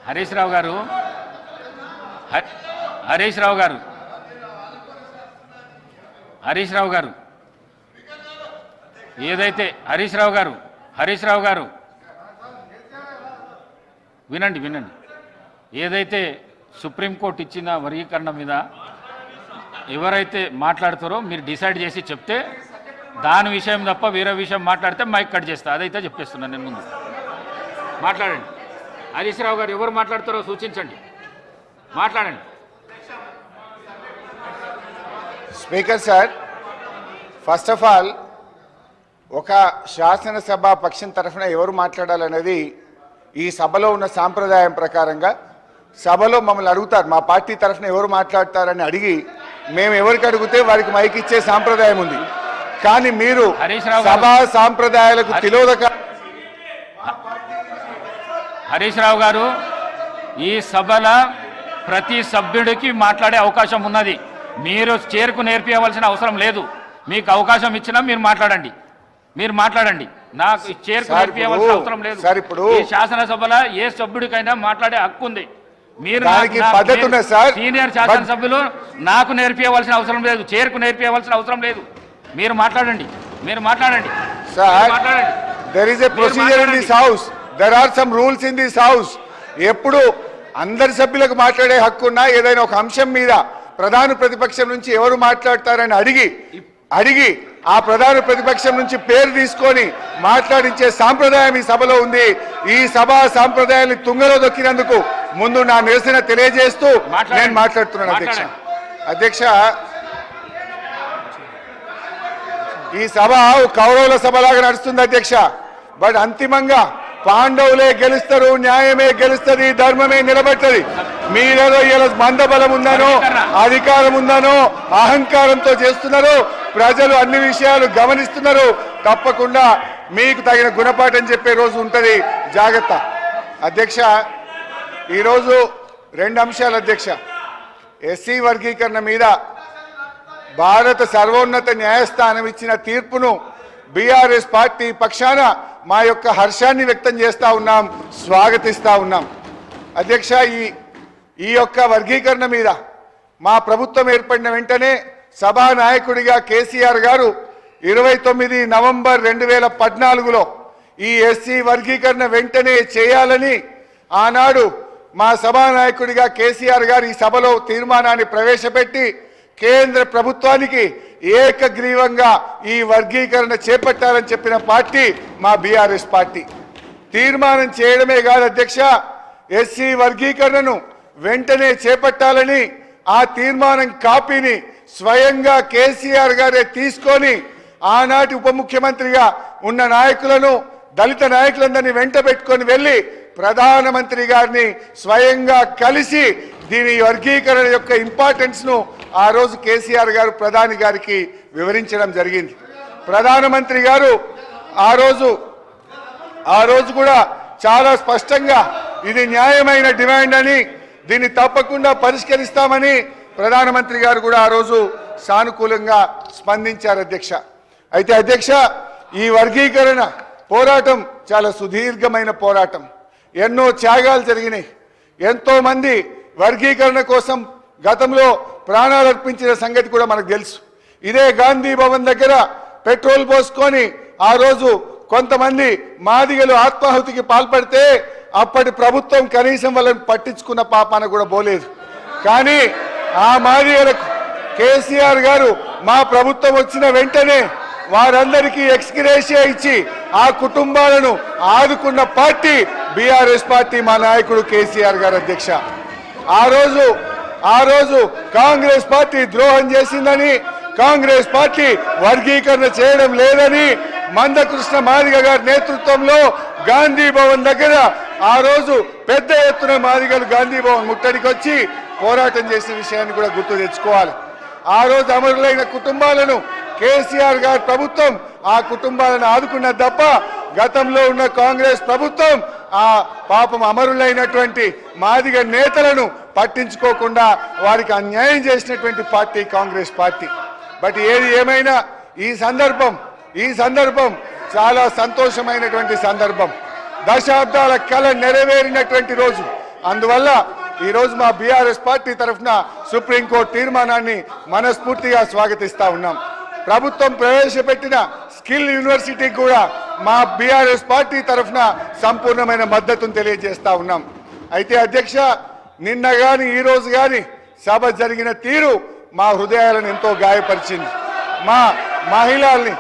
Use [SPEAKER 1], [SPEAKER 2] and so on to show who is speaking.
[SPEAKER 1] హరీష్ రావు గారు హరీష్ రావు గారు హరీష్ రావు గారు ఏదైతే హరీష్ రావు గారు వినండి వినండి. ఏదైతే సుప్రీంకోర్టు ఇచ్చిన వర్గీకరణ మీద ఎవరైతే మాట్లాడతారో మీరు డిసైడ్ చేసి చెప్తే దాని విషయం తప్ప వేరే విషయం మాట్లాడితే మైక్ కట్ చేస్తా. అదైతే చెప్పేస్తున్నాను నేను. ముందు మాట్లాడండి. హరీష్ రావు గారు ఎవరు మాట్లాడతారో సూచించండి, మాట్లాడండి.
[SPEAKER 2] Speaker sir, first of all ఒక శాసనసభ పక్షం తరఫున ఎవరు మాట్లాడాలనేది ఈ సభలో ఉన్న సాంప్రదాయం ప్రకారంగా సభలో మమ్మల్ని అడుగుతారు, మా పార్టీ తరఫున ఎవరు మాట్లాడతారని అడిగి మేము ఎవరికి అడిగితే వారికి మైక్ ఇచ్చే సాంప్రదాయం ఉంది. కానీ మీరు సభా సాంప్రదాయాలకు తిలోదక.
[SPEAKER 1] హరీష్ రావు గారు, ఈ సభలో ప్రతి సభ్యుడికి మాట్లాడే అవకాశం ఉన్నది. మీరు చేరుకు నేర్పించవలసిన అవసరం లేదు. మీకు అవకాశం ఇచ్చినా మీరు మాట్లాడండి. నాకు చేరుకు నేర్పించవలసిన అవసరం లేదు. ఈ శాసనసభలో ఏ సభ్యుడికైనా మాట్లాడే హక్కు ఉంది. మీరు సీనియర్ శాసనసభ్యులు నాకు నేర్పించవలసిన అవసరం లేదు, చేరుకు నేర్పించవలసిన అవసరం లేదు. మీరు మాట్లాడండి.
[SPEAKER 2] There is a procedure in this house. There are some rules in this house. ఎప్పుడు అందరి సభ్యులకు మాట్లాడే హక్కు ఉన్నా ఏదైనా ఒక అంశం మీద ప్రధాన ప్రతిపక్షం నుంచి ఎవరు మాట్లాడతారని అడిగి ఆ ప్రధాన ప్రతిపక్షం నుంచి పేరు తీసుకొని మాట్లాడించే సాంప్రదాయం ఈ సభలో ఉంది. ఈ సభా సాంప్రదాయాన్ని తుంగలో దొక్కినందుకు ముందు నా నిరసన తెలియజేస్తూ నేను మాట్లాడుతున్నాను. అధ్యక్ష, ఈ సభ కౌరవుల సభలాగా నడుస్తుంది అధ్యక్ష. బట్ అంతిమంగా పాండవులే గెలుస్తారు, న్యాయమే గెలుస్తుంది, ధర్మమే నిలబడుతుంది. మీరేదో ఇలా మందబలం ఉందనో అధికారం ఉందనో అహంకారంతో చేస్తున్నారు. ప్రజలు అన్ని విషయాలు గమనిస్తున్నారు. తప్పకుండా మీకు తగిన గుణపాఠం చెప్పే రోజు ఉంటుంది, జాగ్రత్త. అధ్యక్ష, ఈరోజు 2 అంశాలు అధ్యక్ష. ఎస్సీ వర్గీకరణ మీద భారత సర్వోన్నత న్యాయస్థానం ఇచ్చిన తీర్పును బీఆర్ఎస్ పార్టీ పక్షాన మా యొక్క హర్షాన్ని వ్యక్తం చేస్తూ ఉన్నాం, స్వాగతిస్తూ ఉన్నాం. అధ్యక్ష, ఈ యొక్క వర్గీకరణ మీద మా ప్రభుత్వం ఏర్పడిన వెంటనే సభానాయకుడిగా కేసీఆర్ గారు 29 నవంబర్ 2014లో ఈ ఎస్సీ వర్గీకరణ వెంటనే చేయాలని ఆనాడు మా సభానాయకుడిగా కేసీఆర్ గారు ఈ సభలో తీర్మానాన్ని ప్రవేశపెట్టి కేంద్ర ప్రభుత్వానికి ఏకగ్రీవంగా ఈ వర్గీకరణ చేపట్టాలని చెప్పిన పార్టీ మా బీఆర్ఎస్ పార్టీ. తీర్మానం చేయడమే కాదు అధ్యక్ష, ఎస్సీ వర్గీకరణను వెంటనే చేపట్టాలని ఆ తీర్మానం కాపీని స్వయంగా కేసీఆర్ గారే తీసుకొని ఆనాటి ఉప ముఖ్యమంత్రిగా ఉన్న నాయకులను, దళిత నాయకులందరినీ వెంట పెట్టుకొని వెళ్ళి ప్రధానమంత్రి గారిని స్వయంగా కలిసి దీని వర్గీకరణ యొక్క ఇంపార్టెన్స్ ను ఆ రోజు కేసీఆర్ గారు ప్రధాని గారికి వివరించడం జరిగింది. ప్రధానమంత్రి గారు ఆ రోజు కూడా చాలా స్పష్టంగా ఇది న్యాయమైన డిమాండ్ అని, దీన్ని తప్పకుండా పరిష్కరిస్తామని ప్రధానమంత్రి గారు కూడా ఆ రోజు సానుకూలంగా స్పందించారు అధ్యక్ష. అయితే అధ్యక్ష, ఈ వర్గీకరణ పోరాటం చాలా సుదీర్ఘమైన పోరాటం. ఎన్నో త్యాగాలు జరిగినాయి. ఎంతో మంది వర్గీకరణ కోసం గతంలో ప్రాణాలు అర్పించిన సంగతి కూడా మనకు తెలుసు. ఇదే గాంధీ భవన్ దగ్గర పెట్రోల్ పోసుకొని ఆ రోజు కొంతమంది మాదిగలు ఆత్మాహుతికి పాల్పడితే అప్పటి ప్రభుత్వం కనీసం వాళ్ళని పట్టించుకున్న పాపాన కూడా పోలేదు. కానీ ఆ మాదిగలకు కేసీఆర్ గారు మా ప్రభుత్వం వచ్చిన వెంటనే వారందరికీ ఎక్స్గ్రేషియా ఇచ్చి ఆ కుటుంబాలను ఆదుకున్న పార్టీ బీఆర్ఎస్ పార్టీ, మా నాయకుడు కేసీఆర్ గారు అధ్యక్ష. ఆ రోజు కాంగ్రెస్ పార్టీ ద్రోహం చేసిందని, కాంగ్రెస్ పార్టీ వర్గీకరణ చేయడం లేదని మందకృష్ణ మాదిగ గారి నేతృత్వంలో గాంధీ భవన్ దగ్గర ఆ రోజు పెద్ద ఎత్తున మాదిగలు గాంధీ భవన్ ముట్టడికి వచ్చి పోరాటం చేసిన విషయాన్ని కూడా గుర్తు తెచ్చుకోవాలి. ఆ రోజు అమరులైన కుటుంబాలను కేసీఆర్ గారి ప్రభుత్వం ఆ కుటుంబాలను ఆదుకున్నది తప్ప గతంలో ఉన్న కాంగ్రెస్ ప్రభుత్వం ఆ పాపం అమరులైనటువంటి మాదిగ నేతలను పట్టించుకోకుండా వారికి అన్యాయం చేసినటువంటి పార్టీ కాంగ్రెస్ పార్టీ. బట్ ఏది ఏమైనా ఈ సందర్భం చాలా సంతోషమైనటువంటి సందర్భం. దశాబ్దాల కళ నెరవేరినటువంటి రోజు. అందువల్ల ఈరోజు మా బీఆర్ఎస్ పార్టీ తరఫున సుప్రీంకోర్టు తీర్మానాన్ని మనస్ఫూర్తిగా స్వాగతిస్తా ఉన్నాం. ప్రభుత్వం ప్రవేశపెట్టిన స్కిల్ యూనివర్సిటీకి కూడా మా బీఆర్ఎస్ పార్టీ తరఫున సంపూర్ణమైన మద్దతును తెలియజేస్తా ఉన్నాం. అయితే అధ్యక్ష, నిన్న గాని ఈ రోజు గాని సభ జరిగిన తీరు మా హృదయాలను ఎంతో గాయపరిచింది. మా మహిళల్ని